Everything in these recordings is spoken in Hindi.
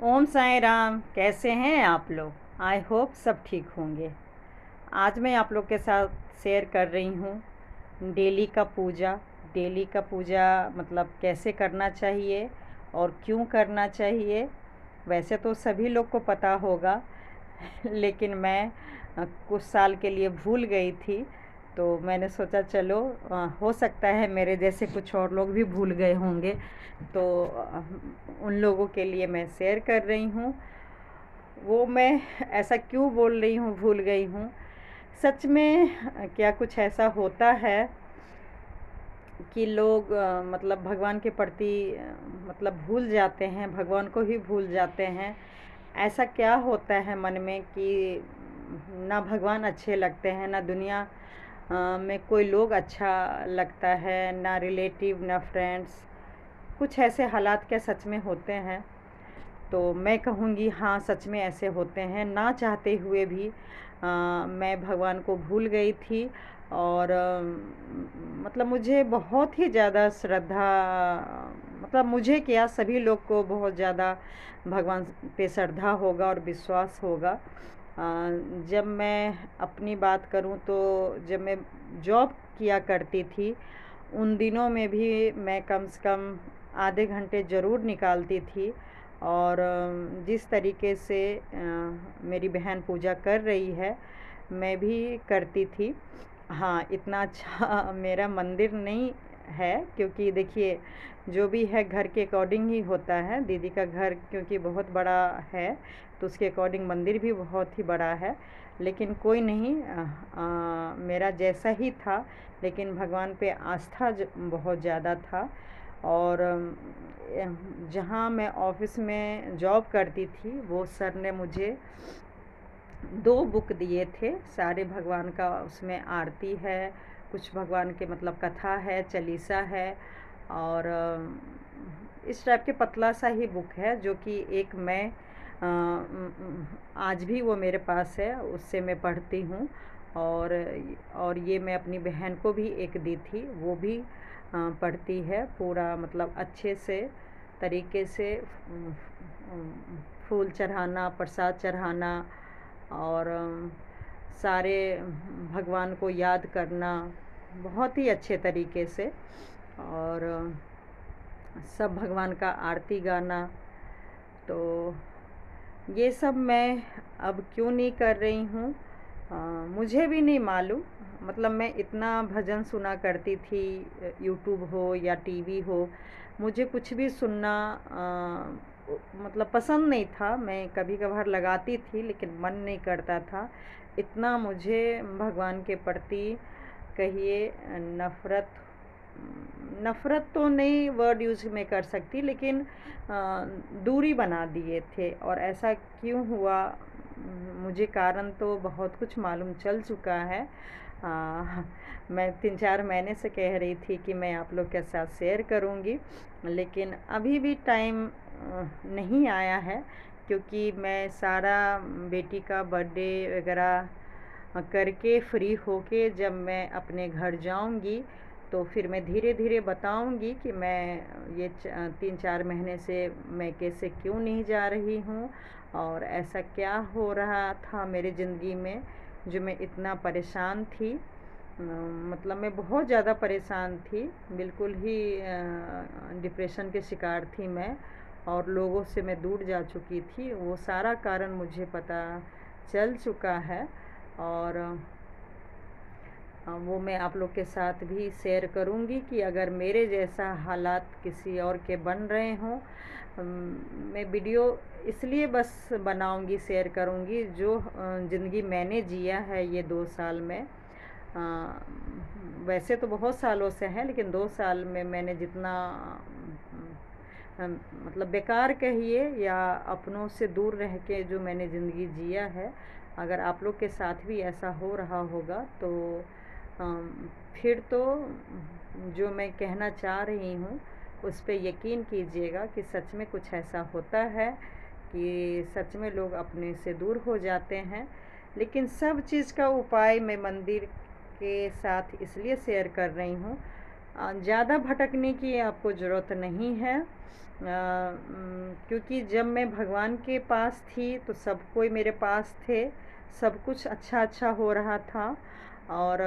ओम साईं राम। कैसे हैं आप लोग? आई होप सब ठीक होंगे। आज मैं आप लोग के साथ शेयर कर रही हूँ डेली का पूजा मतलब कैसे करना चाहिए और क्यों करना चाहिए। वैसे तो सभी लोग को पता होगा लेकिन मैं कुछ साल के लिए भूल गई थी, तो मैंने सोचा चलो हो सकता है मेरे जैसे कुछ और लोग भी भूल गए होंगे, तो उन लोगों के लिए मैं शेयर कर रही हूँ। वो मैं ऐसा क्यों बोल रही हूँ भूल गई हूँ, सच में क्या कुछ ऐसा होता है कि लोग मतलब भगवान के प्रति मतलब भूल जाते हैं, भगवान को ही भूल जाते हैं। ऐसा क्या होता है मन में कि ना भगवान अच्छे लगते हैं, ना दुनिया में कोई लोग अच्छा लगता है, ना रिलेटिव ना फ्रेंड्स। कुछ ऐसे हालात क्या सच में होते हैं? तो मैं कहूँगी हाँ, सच में ऐसे होते हैं। ना चाहते हुए भी मैं भगवान को भूल गई थी। और मतलब मुझे बहुत ही ज़्यादा श्रद्धा, मतलब मुझे क्या सभी लोग को बहुत ज़्यादा भगवान पे श्रद्धा होगा और विश्वास होगा। जब मैं अपनी बात करूं तो जब मैं जॉब किया करती थी उन दिनों में भी मैं कम से कम आधे घंटे ज़रूर निकालती थी। और जिस तरीके से मेरी बहन पूजा कर रही है मैं भी करती थी। हाँ, इतना अच्छा मेरा मंदिर नहीं है, क्योंकि देखिए जो भी है घर के अकॉर्डिंग ही होता है। दीदी का घर क्योंकि बहुत बड़ा है तो उसके अकॉर्डिंग मंदिर भी बहुत ही बड़ा है। लेकिन कोई नहीं, मेरा जैसा ही था, लेकिन भगवान पे आस्था बहुत ज़्यादा था। और जहाँ मैं ऑफिस में जॉब करती थी वो सर ने मुझे 2 बुक दिए थे। सारे भगवान का उसमें आरती है, कुछ भगवान के मतलब कथा है, चालीसा है। और इस टाइप के पतला सा ही बुक है जो कि एक मैं आज भी वो मेरे पास है, उससे मैं पढ़ती हूँ। और ये मैं अपनी बहन को भी एक दी थी, वो भी पढ़ती है पूरा मतलब अच्छे से तरीके से। फूल चढ़ाना, प्रसाद चढ़ाना और सारे भगवान को याद करना बहुत ही अच्छे तरीके से। और सब भगवान का आरती गाना। तो ये सब मैं अब क्यों नहीं कर रही हूँ मुझे भी नहीं मालूम। मतलब मैं इतना भजन सुना करती थी, यूट्यूब हो या टीवी हो, मुझे कुछ भी सुनना मतलब पसंद नहीं था। मैं कभी कभार लगाती थी लेकिन मन नहीं करता था। इतना मुझे भगवान के प्रति कहिए नफ़रत, नफ़रत तो नहीं वर्ड यूज़ मैं कर सकती, लेकिन दूरी बना दिए थे। और ऐसा क्यों हुआ मुझे कारण तो बहुत कुछ मालूम चल चुका है। मैं 3-4 महीने से कह रही थी कि मैं आप लोग के साथ शेयर करूंगी, लेकिन अभी भी टाइम नहीं आया है, क्योंकि मैं सारा बेटी का बर्थडे वगैरह करके फ्री होके जब मैं अपने घर जाऊंगी तो फिर मैं धीरे धीरे बताऊंगी कि मैं ये 3-4 महीने से मैं कैसे क्यों नहीं जा रही हूँ और ऐसा क्या हो रहा था मेरी ज़िंदगी में जो मैं इतना परेशान थी। मतलब मैं बहुत ज़्यादा परेशान थी, बिल्कुल ही डिप्रेशन के शिकार थी मैं, और लोगों से मैं दूर जा चुकी थी। वो सारा कारण मुझे पता चल चुका है। और वो मैं आप लोग के साथ भी शेयर करूंगी कि अगर मेरे जैसा हालात किसी और के बन रहे हों, मैं वीडियो इसलिए बस बनाऊंगी, शेयर करूंगी जो ज़िंदगी मैंने जिया है ये 2 साल में। वैसे तो बहुत सालों से है, लेकिन 2 साल में मैंने जितना मतलब बेकार कहिए या अपनों से दूर रह के जो मैंने ज़िंदगी जिया है, अगर आप लोग के साथ भी ऐसा हो रहा होगा तो फिर तो जो मैं कहना चाह रही हूँ उस पे यकीन कीजिएगा कि सच में कुछ ऐसा होता है कि सच में लोग अपने से दूर हो जाते हैं। लेकिन सब चीज़ का उपाय मैं मंदिर के साथ इसलिए शेयर कर रही हूँ ज़्यादा भटकने की आपको ज़रूरत नहीं है, क्योंकि जब मैं भगवान के पास थी तो सब कोई मेरे पास थे, सब कुछ अच्छा अच्छा हो रहा था। और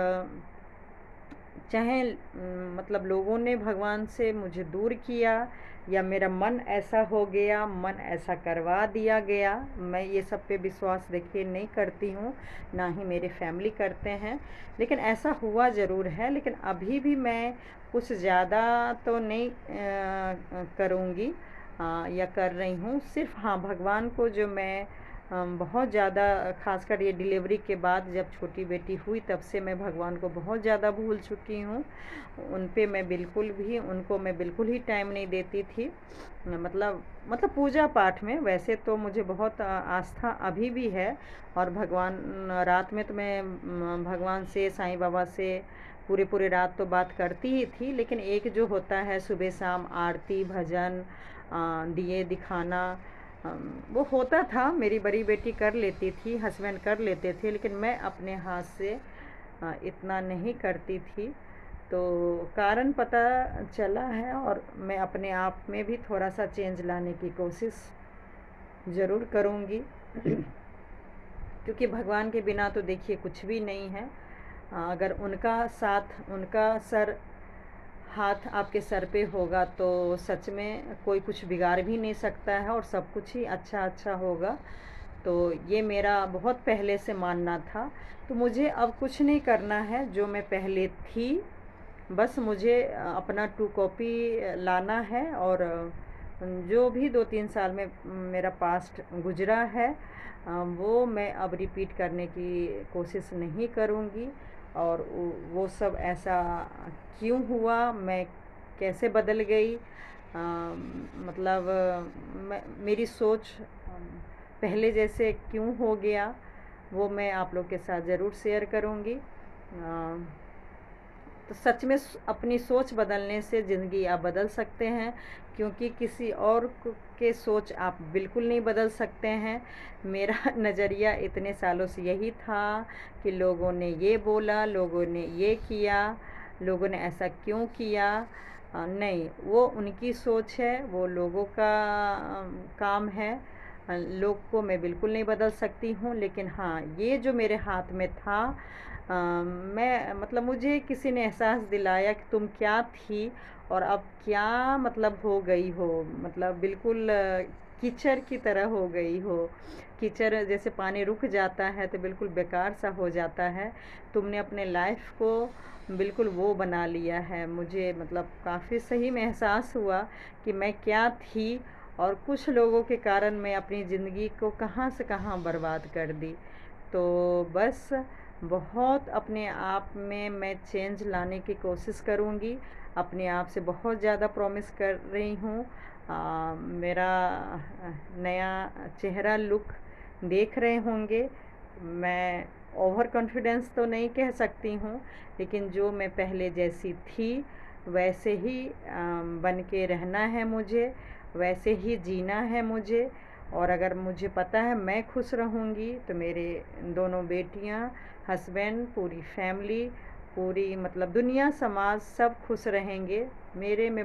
चाहे मतलब लोगों ने भगवान से मुझे दूर किया या मेरा मन ऐसा हो गया, मन ऐसा करवा दिया गया, मैं ये सब पे विश्वास देखिए नहीं करती हूँ, ना ही मेरे फैमिली करते हैं। लेकिन ऐसा हुआ ज़रूर है, लेकिन अभी भी मैं कुछ ज़्यादा तो नहीं करूँगी या कर रही हूँ। सिर्फ हाँ, भगवान को जो मैं बहुत ज़्यादा, ख़ासकर ये डिलीवरी के बाद जब छोटी बेटी हुई तब से मैं भगवान को बहुत ज़्यादा भूल चुकी हूँ। उनको मैं बिल्कुल ही टाइम नहीं देती थी। मतलब पूजा पाठ में वैसे तो मुझे बहुत आस्था अभी भी है। और भगवान, रात में तो मैं भगवान से, साईं बाबा से पूरे पूरे रात तो बात करती ही थी। लेकिन एक जो होता है सुबह शाम आरती भजन, दिए दिखाना, वो होता था। मेरी बड़ी बेटी कर लेती थी, हस्बैंड कर लेते थे, लेकिन मैं अपने हाथ से इतना नहीं करती थी। तो कारण पता चला है, और मैं अपने आप में भी थोड़ा सा चेंज लाने की कोशिश ज़रूर करूँगी। क्योंकि भगवान के बिना तो देखिए कुछ भी नहीं है। अगर उनका साथ, उनका सर, हाथ आपके सर पे होगा तो सच में कोई कुछ बिगाड़ भी नहीं सकता है, और सब कुछ ही अच्छा अच्छा होगा। तो ये मेरा बहुत पहले से मानना था। तो मुझे अब कुछ नहीं करना है जो मैं पहले थी। बस मुझे अपना 2 कॉपी लाना है, और जो भी 2-3 साल में मेरा पास्ट गुजरा है वो मैं अब रिपीट करने की कोशिश नहीं करूँगी। और वो सब ऐसा क्यों हुआ, मैं कैसे बदल गई, मतलब मेरी सोच पहले जैसे क्यों हो गया, वो मैं आप लोग के साथ ज़रूर शेयर करूँगी। तो सच में अपनी सोच बदलने से ज़िंदगी आप बदल सकते हैं, क्योंकि किसी और के सोच आप बिल्कुल नहीं बदल सकते हैं। मेरा नज़रिया इतने सालों से यही था कि लोगों ने ये बोला, लोगों ने ये किया, लोगों ने ऐसा क्यों किया। नहीं, वो उनकी सोच है, वो लोगों का काम है। लोग को मैं बिल्कुल नहीं बदल सकती हूँ। लेकिन हाँ, ये जो मेरे हाथ में था, मैं मतलब मुझे किसी ने एहसास दिलाया कि तुम क्या थी और अब क्या मतलब हो गई हो। मतलब बिल्कुल कीचड़ की तरह हो गई हो। कीचड़ जैसे पानी रुक जाता है तो बिल्कुल बेकार सा हो जाता है। तुमने अपने लाइफ को बिल्कुल वो बना लिया है। मुझे मतलब काफ़ी सही में एहसास हुआ कि मैं क्या थी, और कुछ लोगों के कारण मैं अपनी ज़िंदगी को कहाँ से कहाँ बर्बाद कर दी। तो बस बहुत अपने आप में मैं चेंज लाने की कोशिश करूँगी। अपने आप से बहुत ज़्यादा प्रॉमिस कर रही हूँ। मेरा नया चेहरा लुक देख रहे होंगे। मैं ओवर कॉन्फिडेंस तो नहीं कह सकती हूँ, लेकिन जो मैं पहले जैसी थी वैसे ही बन के रहना है मुझे, वैसे ही जीना है मुझे। और अगर मुझे पता है मैं खुश रहूँगी तो मेरे दोनों बेटियाँ, हस्बैंड, पूरी फैमिली, पूरी मतलब दुनिया, समाज सब खुश रहेंगे। मेरे में